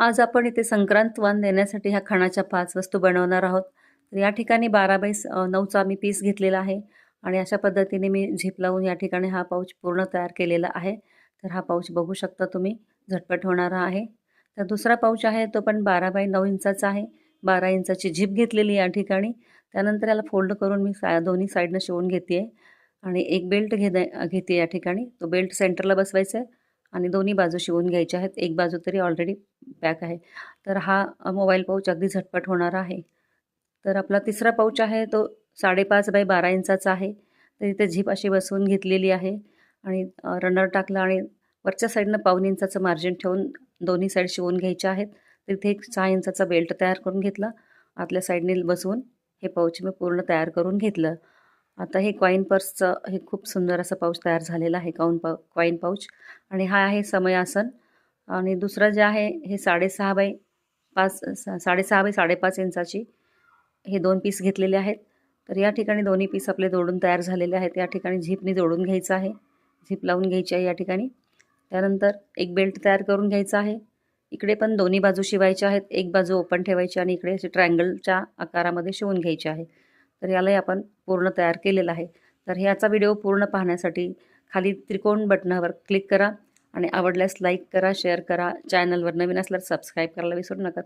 आज आपण इथे संक्रांत वाण देण्यासाठी ह्या खणाच्या 5 वस्तू बनवणार आहोत. तर या ठिकाणी 12x9चा मी पीस घेतलेला आहे आणि अशा पद्धतीने मी झिप लावून या ठिकाणी हा पाऊच पूर्ण तयार केलेला आहे. तर हा पाऊच बघू शकता तुम्ही, झटपट होणारा आहे. तर दुसरा पाऊच आहे तो पण 12x9 इंचाचा आहे. 12 इंचाची झिप घेतलेली या ठिकाणी. त्यानंतर याला फोल्ड करून मी दोन्ही साईडनं शिवून घेते आणि एक बेल्ट घेते या ठिकाणी. तो बेल्ट सेंटरला बसवायचा आहे आणि दोन्ही बाजू शिवून घ्यायच्या आहेत. एक बाजू तरी ऑलरेडी पॅक आहे. तर हा मोबाईल पाऊच अगदी झटपट होणारा आहे. तर आपला तिसरा पाऊच आहे तो 5.5x12 इंचाचा आहे. तर इथे झिप अशी बसवून घेतलेली आहे आणि रनर टाकला आणि वरच्या साईडनं 1.25 इंचाचं मार्जिन ठेवून दोन्ही साईड शिवून घ्यायच्या आहेत. तर इथे एक 6 इंचाचा बेल्ट तयार करून घेतला. आतल्या साईडने बसवून हे पाऊच मी पूर्ण तयार करून घेतलं. आता हे कॉईन पर्सचं हे खूप सुंदर असं पाऊच तयार झालेलं आहे, कॉईन पाऊच. आणि हा आहे समयासन. आणि दुसरं जे आहे हे 6.5x5 6.5x5.5 इंचाची हे 2 पीस घेतलेले आहेत. तर या ठिकाणी दोन्ही पीस आपले जोडून तयार झालेले आहेत. या ठिकाणी झिपनी जोडून घ्यायचं आहे, झिप लावून घ्यायची आहे या ठिकाणी. त्यानंतर एक बेल्ट तयार करून घ्यायचा आहे. इकडे पण दोन्ही बाजू शिवायच्या आहेत. एक बाजू ओपन ठेवायची आणि इकडे अशी ट्रायंगलच्या आकारामध्ये शिवून घ्यायची आहे. तर यालाही आपण पूर्ण तयार केलेलं आहे. तर ह्याचा व्हिडिओ पूर्ण पाहण्यासाठी खाली त्रिकोण बटनावर क्लिक करा आणि आवडल्यास लाईक करा, शेअर करा. चॅनलवर नवीन असल्यास सबस्क्राईब करायला विसरू नका.